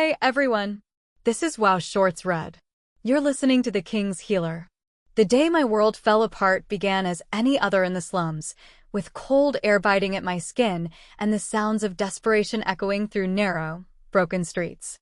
Hey everyone! This is Wow Shorts Red. You're listening to The King's Healer. The day my world fell apart began as any other in the slums, with cold air biting at my skin and the sounds of desperation echoing through narrow, broken streets.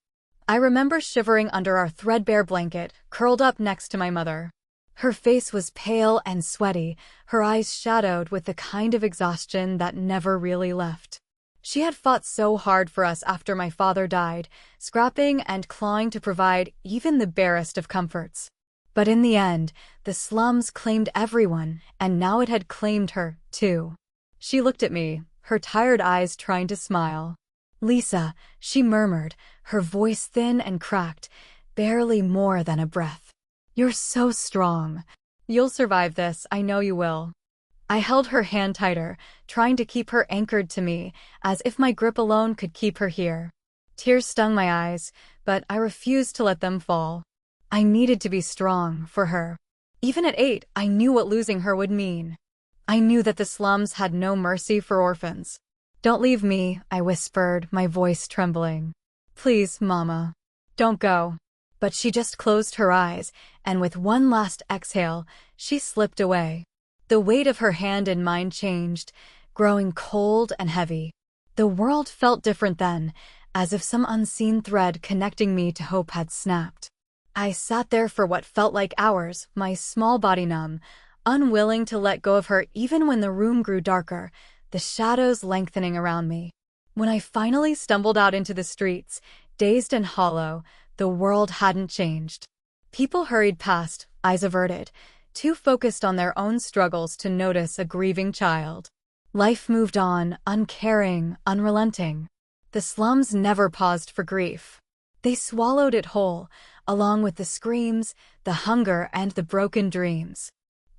I remember shivering under our threadbare blanket, curled up next to my mother. Her face was pale and sweaty, her eyes shadowed with the kind of exhaustion that never really left. She had fought so hard for us after my father died, scrapping and clawing to provide even the barest of comforts. But in the end, the slums claimed everyone, and now it had claimed her, too. She looked at me, her tired eyes trying to smile. "Lisa," she murmured, her voice thin and cracked, barely more than a breath. "You're so strong. You'll survive this, I know you will." I held her hand tighter, trying to keep her anchored to me, as if my grip alone could keep her here. Tears stung my eyes, but I refused to let them fall. I needed to be strong for her. Even at 8, I knew what losing her would mean. I knew that the slums had no mercy for orphans. "Don't leave me," I whispered, my voice trembling. "Please, Mama. Don't go." But she just closed her eyes, and with one last exhale, she slipped away. The weight of her hand in mine changed, growing cold and heavy. The world felt different then, as if some unseen thread connecting me to hope had snapped. I sat there for what felt like hours, my small body numb, unwilling to let go of her even when the room grew darker, the shadows lengthening around me. When I finally stumbled out into the streets, dazed and hollow, the world hadn't changed. People hurried past, eyes averted, too focused on their own struggles to notice a grieving child. Life moved on, uncaring, unrelenting. The slums never paused for grief. They swallowed it whole, along with the screams, the hunger, and the broken dreams.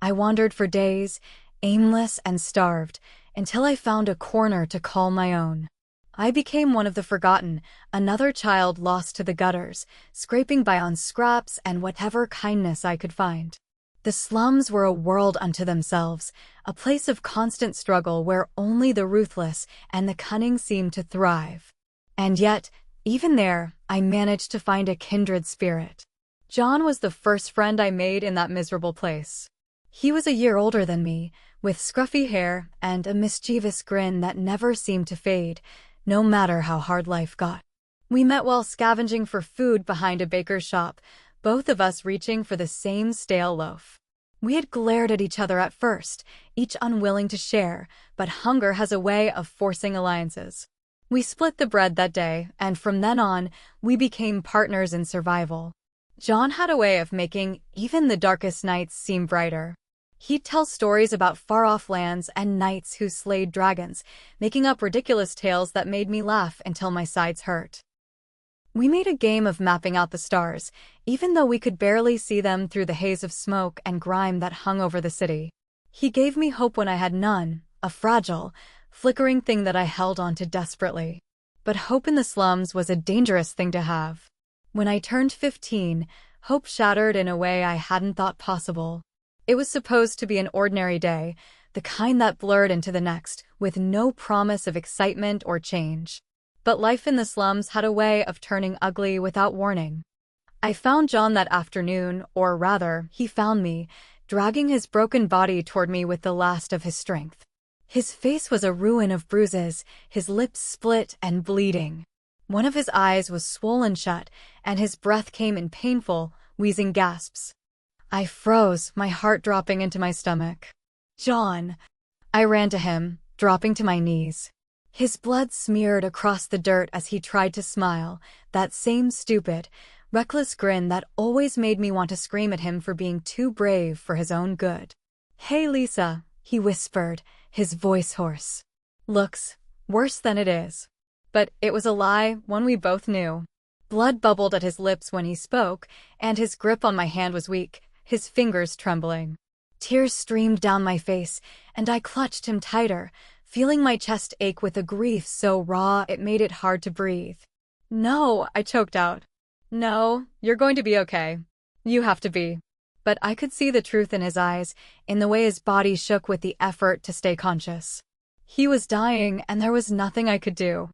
I wandered for days, aimless and starved, until I found a corner to call my own. I became one of the forgotten, another child lost to the gutters, scraping by on scraps and whatever kindness I could find. The slums were a world unto themselves, a place of constant struggle where only the ruthless and the cunning seemed to thrive. And yet, even there, I managed to find a kindred spirit. John was the first friend I made in that miserable place. He was a year older than me, with scruffy hair and a mischievous grin that never seemed to fade, no matter how hard life got. We met while scavenging for food behind a baker's shop, both of us reaching for the same stale loaf. We had glared at each other at first, each unwilling to share, but hunger has a way of forcing alliances. We split the bread that day, and from then on, we became partners in survival. John had a way of making even the darkest nights seem brighter. He'd tell stories about far-off lands and knights who slayed dragons, making up ridiculous tales that made me laugh until my sides hurt. We made a game of mapping out the stars, even though we could barely see them through the haze of smoke and grime that hung over the city. He gave me hope when I had none, a fragile, flickering thing that I held on to desperately. But hope in the slums was a dangerous thing to have. When I turned 15, hope shattered in a way I hadn't thought possible. It was supposed to be an ordinary day, the kind that blurred into the next, with no promise of excitement or change. But life in the slums had a way of turning ugly without warning. I found John that afternoon, or rather, he found me, dragging his broken body toward me with the last of his strength. His face was a ruin of bruises, his lips split and bleeding. One of his eyes was swollen shut, and his breath came in painful, wheezing gasps. I froze, my heart dropping into my stomach. "John!" I ran to him, dropping to my knees. His blood smeared across the dirt as he tried to smile, that same stupid, reckless grin that always made me want to scream at him for being too brave for his own good. "Hey, Lisa," he whispered, his voice hoarse. "Looks worse than it is." But it was a lie, one we both knew. Blood bubbled at his lips when he spoke, and his grip on my hand was weak, his fingers trembling. Tears streamed down my face, and I clutched him tighter, feeling my chest ache with a grief so raw it made it hard to breathe. "No," I choked out. "No, you're going to be okay. You have to be." But I could see the truth in his eyes, in the way his body shook with the effort to stay conscious. He was dying, and there was nothing I could do.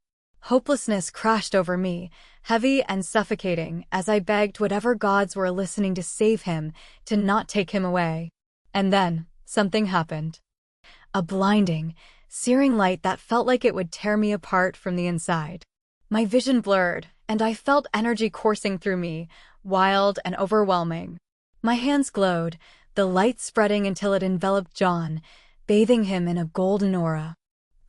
Hopelessness crashed over me, heavy and suffocating as I begged whatever gods were listening to save him to not take him away. And then, something happened. A blinding, searing light that felt like it would tear me apart from the inside. My vision blurred, and I felt energy coursing through me, wild and overwhelming. My hands glowed, the light spreading until it enveloped John, bathing him in a golden aura.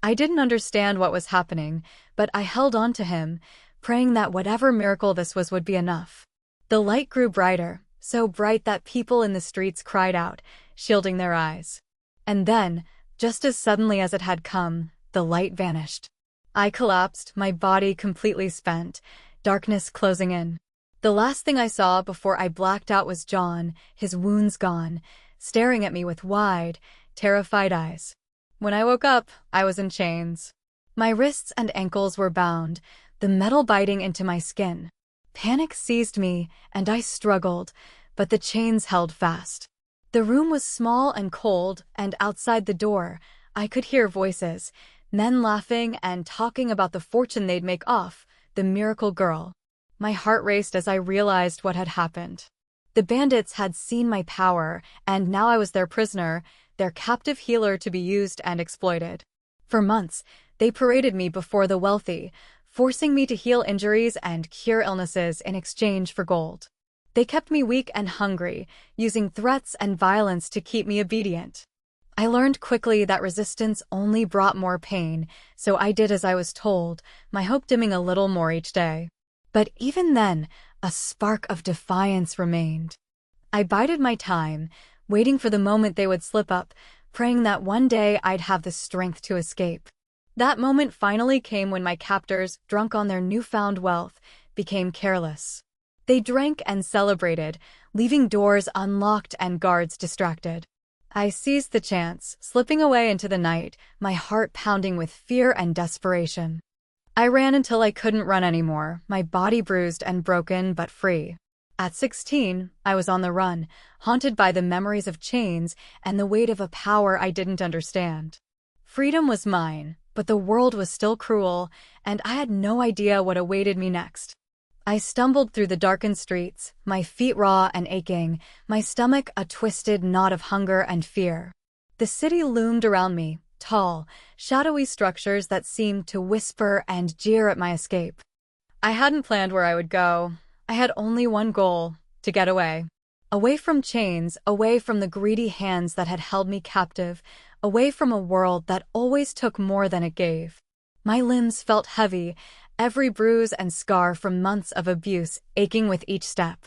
I didn't understand what was happening, but I held on to him, praying that whatever miracle this was would be enough. The light grew brighter, so bright that people in the streets cried out, shielding their eyes. And then, just as suddenly as it had come, the light vanished. I collapsed, my body completely spent, darkness closing in. The last thing I saw before I blacked out was John, his wounds gone, staring at me with wide, terrified eyes. When I woke up, I was in chains. My wrists and ankles were bound, the metal biting into my skin. Panic seized me, and I struggled, but the chains held fast. The room was small and cold, and outside the door, I could hear voices, men laughing and talking about the fortune they'd make off the miracle girl. My heart raced as I realized what had happened. The bandits had seen my power, and now I was their prisoner, their captive healer to be used and exploited. For months, they paraded me before the wealthy, forcing me to heal injuries and cure illnesses in exchange for gold. They kept me weak and hungry, using threats and violence to keep me obedient. I learned quickly that resistance only brought more pain, so I did as I was told, my hope dimming a little more each day. But even then, a spark of defiance remained. I bided my time, waiting for the moment they would slip up, praying that one day I'd have the strength to escape. That moment finally came when my captors, drunk on their newfound wealth, became careless. They drank and celebrated, leaving doors unlocked and guards distracted. I seized the chance, slipping away into the night, my heart pounding with fear and desperation. I ran until I couldn't run anymore, my body bruised and broken but free. At 16, I was on the run, haunted by the memories of chains and the weight of a power I didn't understand. Freedom was mine, but the world was still cruel, and I had no idea what awaited me next. I stumbled through the darkened streets, my feet raw and aching, my stomach a twisted knot of hunger and fear. The city loomed around me, tall, shadowy structures that seemed to whisper and jeer at my escape. I hadn't planned where I would go. I had only one goal, to get away. Away from chains, away from the greedy hands that had held me captive, away from a world that always took more than it gave. My limbs felt heavy, every bruise and scar from months of abuse aching with each step.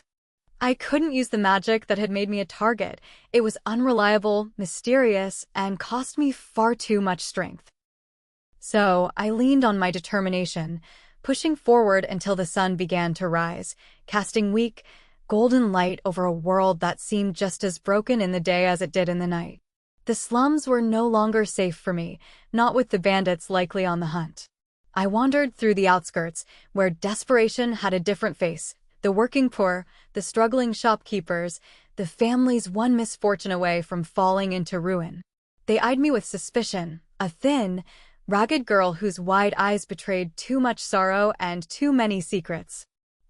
I couldn't use the magic that had made me a target. It was unreliable, mysterious, and cost me far too much strength. So I leaned on my determination, pushing forward until the sun began to rise, casting weak, golden light over a world that seemed just as broken in the day as it did in the night. The slums were no longer safe for me, not with the bandits likely on the hunt. I wandered through the outskirts, where desperation had a different face. The working poor, the struggling shopkeepers, the families one misfortune away from falling into ruin. They eyed me with suspicion, a thin, ragged girl whose wide eyes betrayed too much sorrow and too many secrets.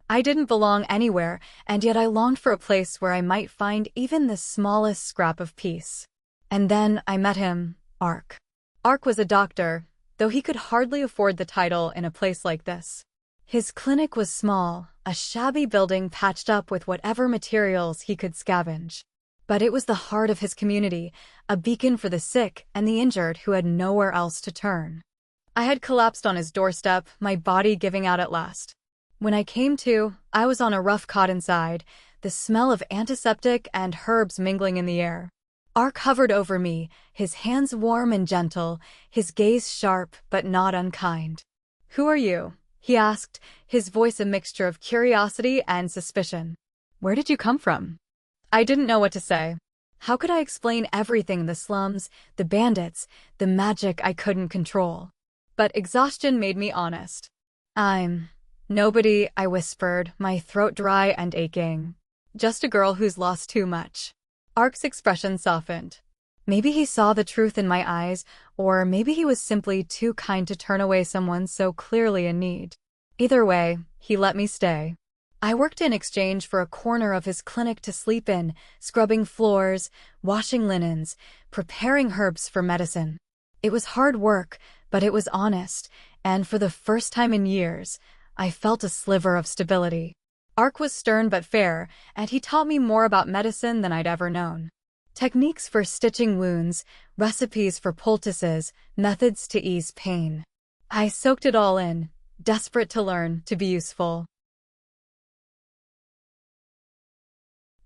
I didn't belong anywhere, and yet I longed for a place where I might find even the smallest scrap of peace. And then I met him, Ark. Ark was a doctor, though he could hardly afford the title in a place like this. His clinic was small, a shabby building patched up with whatever materials he could scavenge. But it was the heart of his community, a beacon for the sick and the injured who had nowhere else to turn. I had collapsed on his doorstep, my body giving out at last. When I came to, I was on a rough cot inside, the smell of antiseptic and herbs mingling in the air. Ark hovered over me, his hands warm and gentle, his gaze sharp but not unkind. "Who are you?" he asked, his voice a mixture of curiosity and suspicion. "Where did you come from?" I didn't know what to say. How could I explain everything, the slums, the bandits, the magic I couldn't control? But exhaustion made me honest. "I'm nobody," I whispered, my throat dry and aching. "Just a girl who's lost too much." Ark's expression softened. Maybe he saw the truth in my eyes, or maybe he was simply too kind to turn away someone so clearly in need. Either way, he let me stay. I worked in exchange for a corner of his clinic to sleep in, scrubbing floors, washing linens, preparing herbs for medicine. It was hard work, but it was honest, and for the first time in years, I felt a sliver of stability. Ark was stern but fair, and he taught me more about medicine than I'd ever known. Techniques for stitching wounds, recipes for poultices, methods to ease pain. I soaked it all in, desperate to learn, to be useful.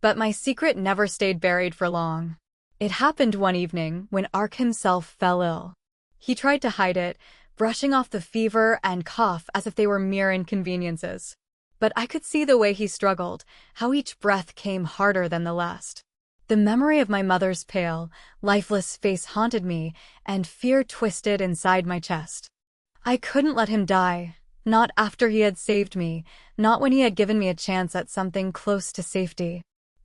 But my secret never stayed buried for long. It happened one evening when Ark himself fell ill. He tried to hide it, brushing off the fever and cough as if they were mere inconveniences. But I could see the way he struggled, how each breath came harder than the last. The memory of my mother's pale, lifeless face haunted me, and fear twisted inside my chest. I couldn't let him die, not after he had saved me, not when he had given me a chance at something close to safety.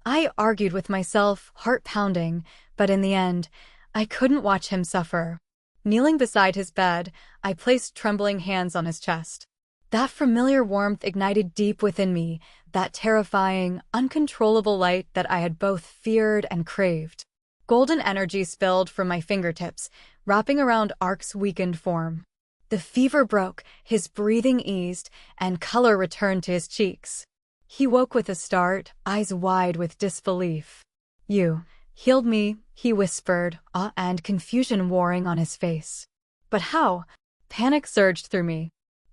I argued with myself, heart pounding, but in the end, I couldn't watch him suffer. Kneeling beside his bed, I placed trembling hands on his chest. That familiar warmth ignited deep within me, that terrifying, uncontrollable light that I had both feared and craved. Golden energy spilled from my fingertips, wrapping around Ark's weakened form. The fever broke, his breathing eased, and color returned to his cheeks. He woke with a start, eyes wide with disbelief. "You healed me," he whispered, awe and confusion warring on his face. "But how?" Panic surged through me.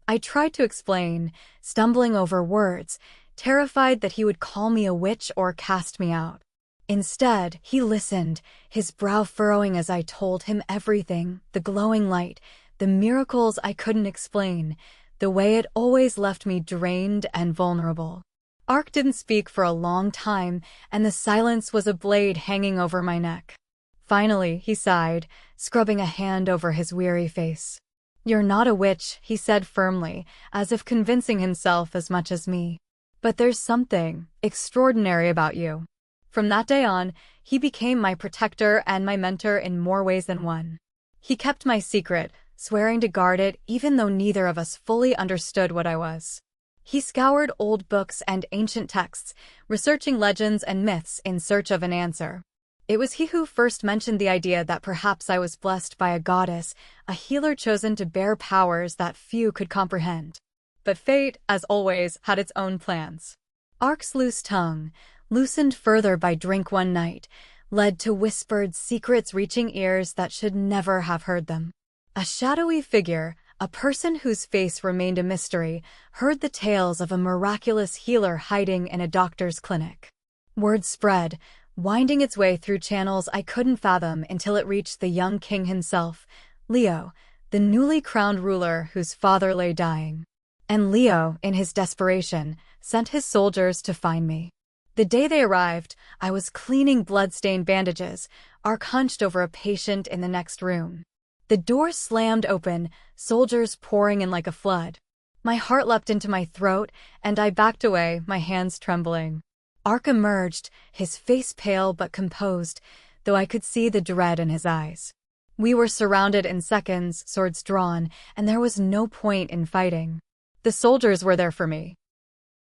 I tried to explain, stumbling over words, terrified that he would call me a witch or cast me out. Instead, he listened, his brow furrowing as I told him everything, the glowing light, the miracles I couldn't explain, the way it always left me drained and vulnerable. Ark didn't speak for a long time, and the silence was a blade hanging over my neck. Finally, he sighed, scrubbing a hand over his weary face. "You're not a witch," he said firmly, as if convincing himself as much as me. "But there's something extraordinary about you." From that day on, he became my protector and my mentor in more ways than one. He kept my secret, swearing to guard it even though neither of us fully understood what I was. He scoured old books and ancient texts, researching legends and myths in search of an answer. It was he who first mentioned the idea that perhaps I was blessed by a goddess, a healer chosen to bear powers that few could comprehend. But fate, as always, had its own plans. Ark's loose tongue, loosened further by drink one night, led to whispered secrets reaching ears that should never have heard them. A shadowy figure, a person whose face remained a mystery, heard the tales of a miraculous healer hiding in a doctor's clinic. Word spread, winding its way through channels I couldn't fathom until it reached the young king himself, Leo, the newly crowned ruler whose father lay dying. And Leo, in his desperation, sent his soldiers to find me. The day they arrived, I was cleaning blood-stained bandages, Ark hunched over a patient in the next room. The door slammed open, soldiers pouring in like a flood. My heart leapt into my throat, and I backed away, my hands trembling. Ark emerged, his face pale but composed, though I could see the dread in his eyes. We were surrounded in seconds, swords drawn, and there was no point in fighting. The soldiers were there for me.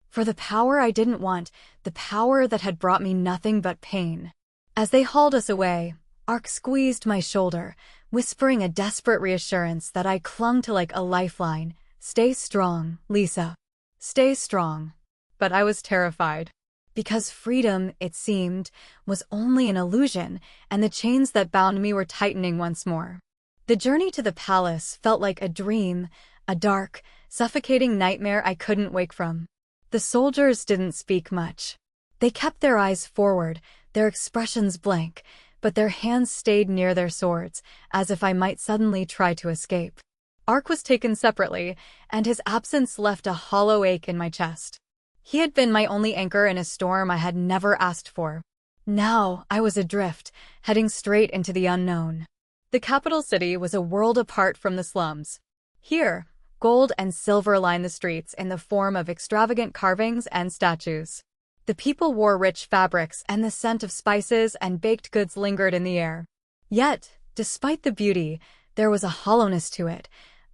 For the power I didn't want, the power that had brought me nothing but pain. As they hauled us away, Ark squeezed my shoulder, whispering a desperate reassurance that I clung to like a lifeline. "Stay strong, Lisa. Stay strong." But I was terrified. Because freedom, it seemed, was only an illusion, and the chains that bound me were tightening once more. The journey to the palace felt like a dream, a dark, suffocating nightmare I couldn't wake from. The soldiers didn't speak much. They kept their eyes forward, their expressions blank, but their hands stayed near their swords, as if I might suddenly try to escape. Ark was taken separately, and his absence left a hollow ache in my chest. He had been my only anchor in a storm I had never asked for. Now I was adrift, heading straight into the unknown. The capital city was a world apart from the slums. Here, gold and silver lined the streets in the form of extravagant carvings and statues. The people wore rich fabrics, and the scent of spices and baked goods lingered in the air. Yet, despite the beauty, there was a hollowness to it,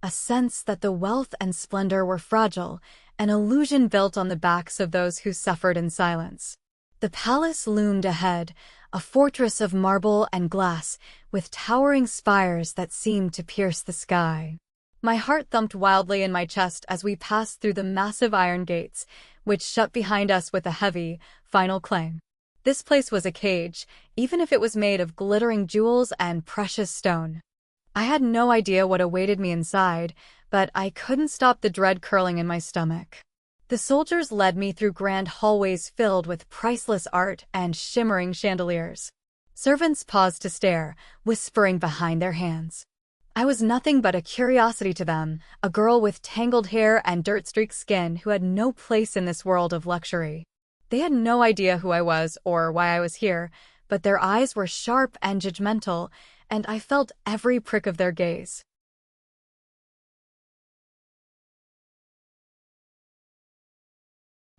a sense that the wealth and splendor were fragile, an illusion built on the backs of those who suffered in silence. The palace loomed ahead, a fortress of marble and glass, with towering spires that seemed to pierce the sky. My heart thumped wildly in my chest as we passed through the massive iron gates, which shut behind us with a heavy, final clang. This place was a cage, even if it was made of glittering jewels and precious stone. I had no idea what awaited me inside, but I couldn't stop the dread curling in my stomach. The soldiers led me through grand hallways filled with priceless art and shimmering chandeliers. Servants paused to stare, whispering behind their hands. I was nothing but a curiosity to them, a girl with tangled hair and dirt-streaked skin who had no place in this world of luxury. They had no idea who I was or why I was here, but their eyes were sharp and judgmental, and I felt every prick of their gaze.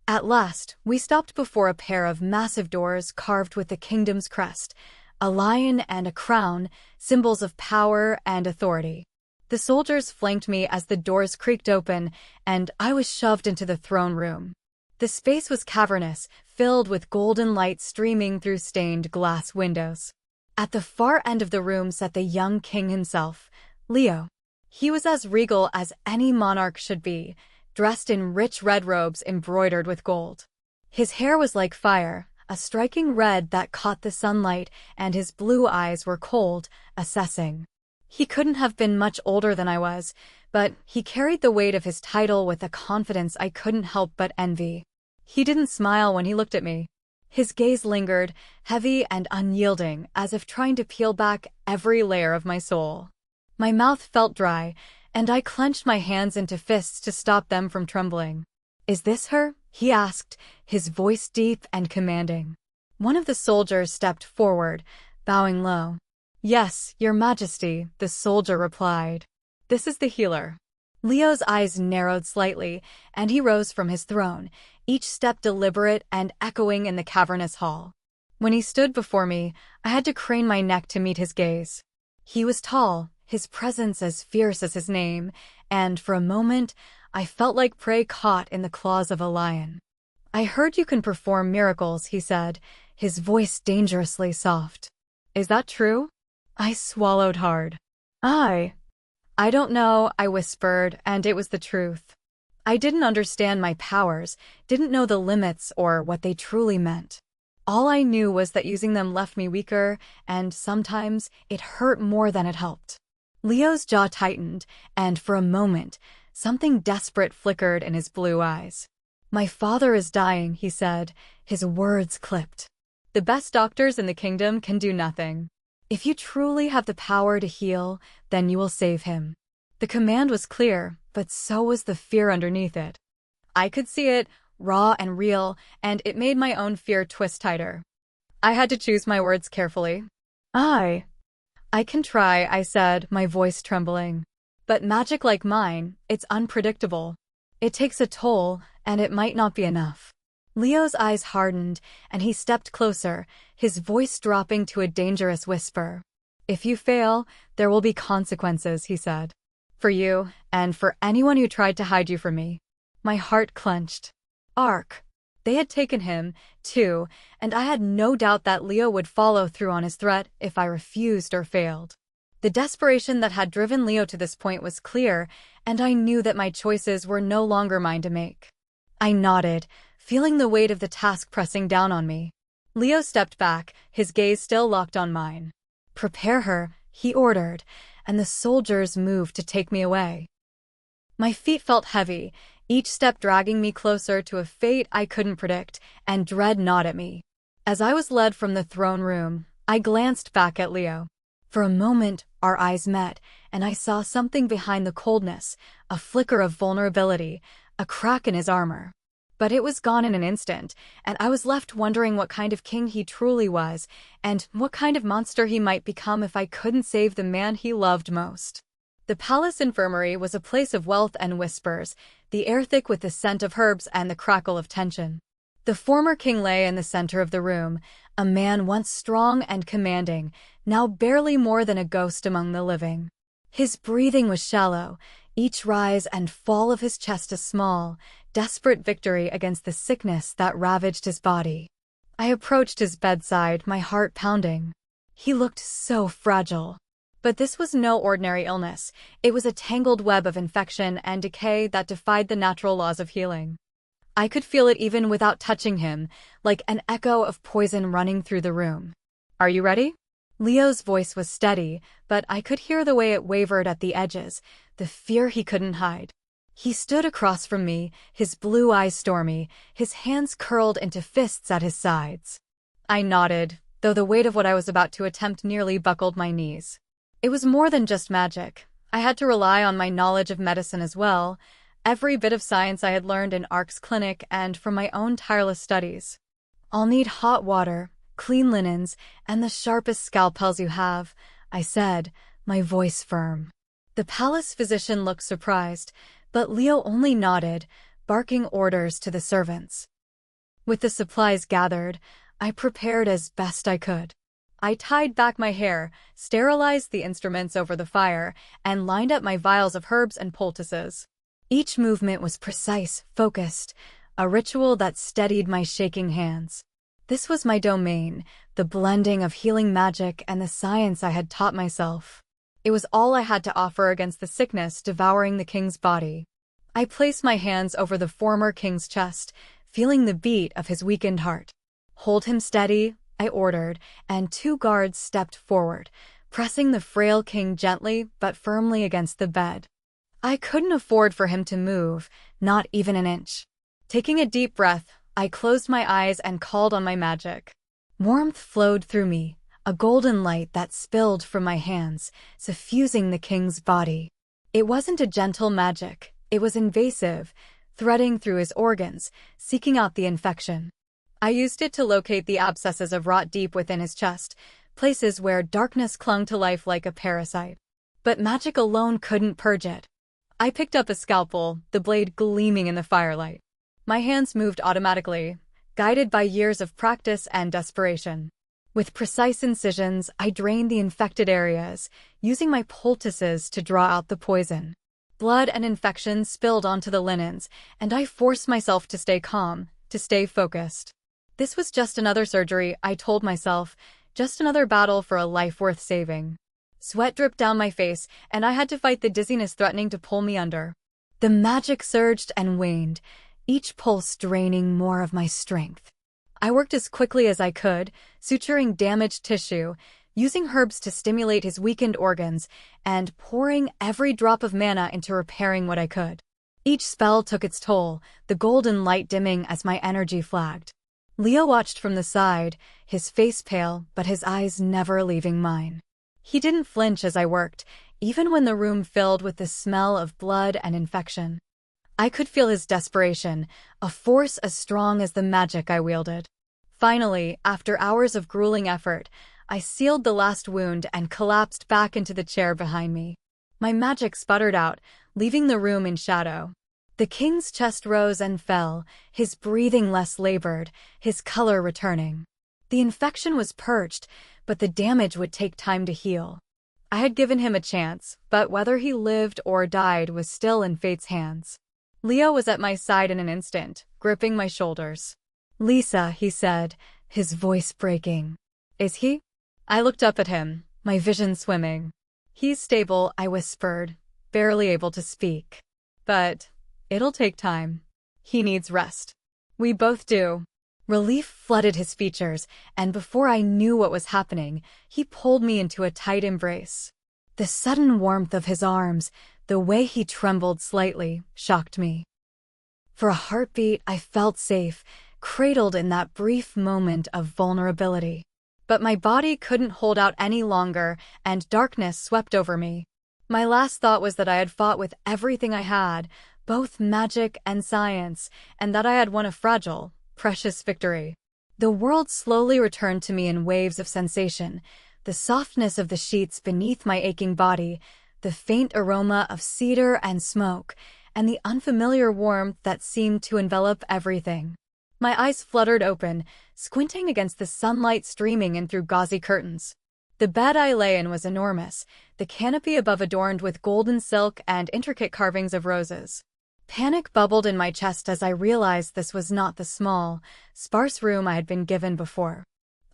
At last, we stopped before a pair of massive doors carved with the kingdom's crest, a lion and a crown, symbols of power and authority. The soldiers flanked me as the doors creaked open, and I was shoved into the throne room. The space was cavernous, filled with golden light streaming through stained glass windows. At the far end of the room sat the young king himself, Leo. He was as regal as any monarch should be, dressed in rich red robes embroidered with gold. His hair was like fire, a striking red that caught the sunlight, and his blue eyes were cold, assessing. He couldn't have been much older than I was, but he carried the weight of his title with a confidence I couldn't help but envy. He didn't smile when he looked at me. His gaze lingered, heavy and unyielding, as if trying to peel back every layer of my soul. My mouth felt dry, and I clenched my hands into fists to stop them from trembling. "Is this her?" he asked, his voice deep and commanding. One of the soldiers stepped forward, bowing low. "Yes, Your Majesty," the soldier replied. "This is the healer." Leo's eyes narrowed slightly, and he rose from his throne, each step deliberate and echoing in the cavernous hall. When he stood before me, I had to crane my neck to meet his gaze. He was tall, his presence as fierce as his name, and for a moment, I felt like prey caught in the claws of a lion. "I heard you can perform miracles," he said, his voice dangerously soft. "Is that true?" I swallowed hard. I don't know," I whispered, and it was the truth. I didn't understand my powers, didn't know the limits or what they truly meant. All I knew was that using them left me weaker, and sometimes it hurt more than it helped. Leo's jaw tightened, and for a moment, something desperate flickered in his blue eyes. "My father is dying," he said, his words clipped. "The best doctors in the kingdom can do nothing. If you truly have the power to heal, then you will save him." The command was clear, but so was the fear underneath it. I could see it, raw and real, and it made my own fear twist tighter. I had to choose my words carefully. I can try," I said, my voice trembling. "But magic like mine, it's unpredictable. It takes a toll, and it might not be enough." Leo's eyes hardened, and he stepped closer, his voice dropping to a dangerous whisper. "If you fail, there will be consequences," he said. "For you, and for anyone who tried to hide you from me." My heart clenched. Ark. They had taken him, too, and I had no doubt that Leo would follow through on his threat if I refused or failed. The desperation that had driven Leo to this point was clear, and I knew that my choices were no longer mine to make. I nodded, feeling the weight of the task pressing down on me. Leo stepped back, his gaze still locked on mine. "Prepare her," he ordered, and the soldiers moved to take me away. My feet felt heavy, each step dragging me closer to a fate I couldn't predict, and dread gnawed at me. As I was led from the throne room, I glanced back at Leo. For a moment, our eyes met, and I saw something behind the coldness, a flicker of vulnerability, a crack in his armor. But it was gone in an instant, and I was left wondering what kind of king he truly was, and what kind of monster he might become if I couldn't save the man he loved most. The palace infirmary was a place of wealth and whispers, the air thick with the scent of herbs and the crackle of tension. The former king lay in the center of the room, a man once strong and commanding, now barely more than a ghost among the living. His breathing was shallow, each rise and fall of his chest a small, desperate victory against the sickness that ravaged his body. I approached his bedside, my heart pounding. He looked so fragile. But this was no ordinary illness. It was a tangled web of infection and decay that defied the natural laws of healing. I could feel it even without touching him, like an echo of poison running through the room. "Are you ready?" Leo's voice was steady, but I could hear the way it wavered at the edges, the fear he couldn't hide. He stood across from me, his blue eyes stormy, his hands curled into fists at his sides. I nodded, though the weight of what I was about to attempt nearly buckled my knees. It was more than just magic. I had to rely on my knowledge of medicine as well, every bit of science I had learned in Ark's clinic and from my own tireless studies. "I'll need hot water, clean linens, and the sharpest scalpels you have," I said, my voice firm. The palace physician looked surprised, but Leo only nodded, barking orders to the servants. With the supplies gathered, I prepared as best I could. I tied back my hair, sterilized the instruments over the fire, and lined up my vials of herbs and poultices. Each movement was precise, focused, a ritual that steadied my shaking hands. This was my domain, the blending of healing magic and the science I had taught myself. It was all I had to offer against the sickness devouring the king's body. I placed my hands over the former king's chest, feeling the beat of his weakened heart. "Hold him steady," I ordered, and 2 guards stepped forward, pressing the frail king gently but firmly against the bed. I couldn't afford for him to move, not even an inch. Taking a deep breath, I closed my eyes and called on my magic. Warmth flowed through me, a golden light that spilled from my hands, suffusing the king's body. It wasn't a gentle magic, it was invasive, threading through his organs, seeking out the infection. I used it to locate the abscesses of rot deep within his chest, places where darkness clung to life like a parasite. But magic alone couldn't purge it. I picked up a scalpel, the blade gleaming in the firelight. My hands moved automatically, guided by years of practice and desperation. With precise incisions, I drained the infected areas, using my poultices to draw out the poison. Blood and infection spilled onto the linens, and I forced myself to stay calm, to stay focused. This was just another surgery, I told myself, just another battle for a life worth saving. Sweat dripped down my face, and I had to fight the dizziness threatening to pull me under. The magic surged and waned, each pulse draining more of my strength. I worked as quickly as I could, suturing damaged tissue, using herbs to stimulate his weakened organs, and pouring every drop of mana into repairing what I could. Each spell took its toll, the golden light dimming as my energy flagged. Leo watched from the side, his face pale, but his eyes never leaving mine. He didn't flinch as I worked, even when the room filled with the smell of blood and infection. I could feel his desperation, a force as strong as the magic I wielded. Finally, after hours of grueling effort, I sealed the last wound and collapsed back into the chair behind me. My magic sputtered out, leaving the room in shadow. The king's chest rose and fell, his breathing less labored, his color returning. The infection was purged, but the damage would take time to heal. I had given him a chance, but whether he lived or died was still in fate's hands. Leo was at my side in an instant, gripping my shoulders. "Lisa," he said, his voice breaking. "Is he?" I looked up at him, my vision swimming. "He's stable," I whispered, barely able to speak. "But it'll take time. He needs rest." "We both do." Relief flooded his features, and before I knew what was happening, he pulled me into a tight embrace. The sudden warmth of his arms, the way he trembled slightly, shocked me. For a heartbeat, I felt safe, cradled in that brief moment of vulnerability. But my body couldn't hold out any longer, and darkness swept over me. My last thought was that I had fought with everything I had, both magic and science, and that I had won a fragile, precious victory. The world slowly returned to me in waves of sensation, the softness of the sheets beneath my aching body, the faint aroma of cedar and smoke, and the unfamiliar warmth that seemed to envelop everything. My eyes fluttered open, squinting against the sunlight streaming in through gauzy curtains. The bed I lay in was enormous, the canopy above adorned with golden silk and intricate carvings of roses. Panic bubbled in my chest as I realized this was not the small, sparse room I had been given before.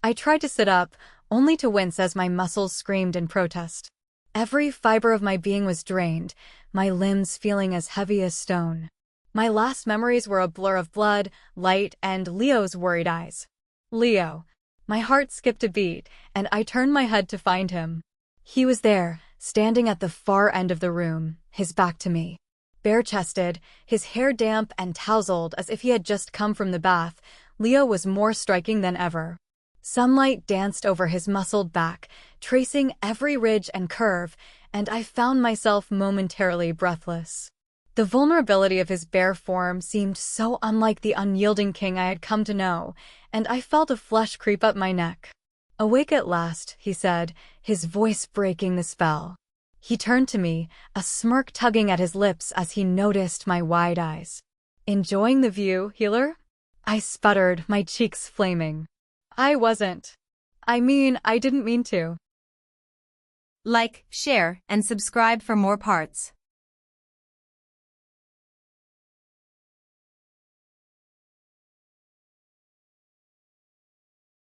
I tried to sit up, only to wince as my muscles screamed in protest. Every fiber of my being was drained, my limbs feeling as heavy as stone. My last memories were a blur of blood, light, and Leo's worried eyes. Leo. My heart skipped a beat, and I turned my head to find him. He was there, standing at the far end of the room, his back to me. Bare-chested, his hair damp and tousled as if he had just come from the bath, Leo was more striking than ever. Sunlight danced over his muscled back, tracing every ridge and curve, and I found myself momentarily breathless. The vulnerability of his bare form seemed so unlike the unyielding king I had come to know, and I felt a flush creep up my neck. "Awake at last," he said, his voice breaking the spell. He turned to me, a smirk tugging at his lips as he noticed my wide eyes. "Enjoying the view, healer?" I sputtered, my cheeks flaming. "I wasn't. I didn't mean to." Like, share, and subscribe for more parts.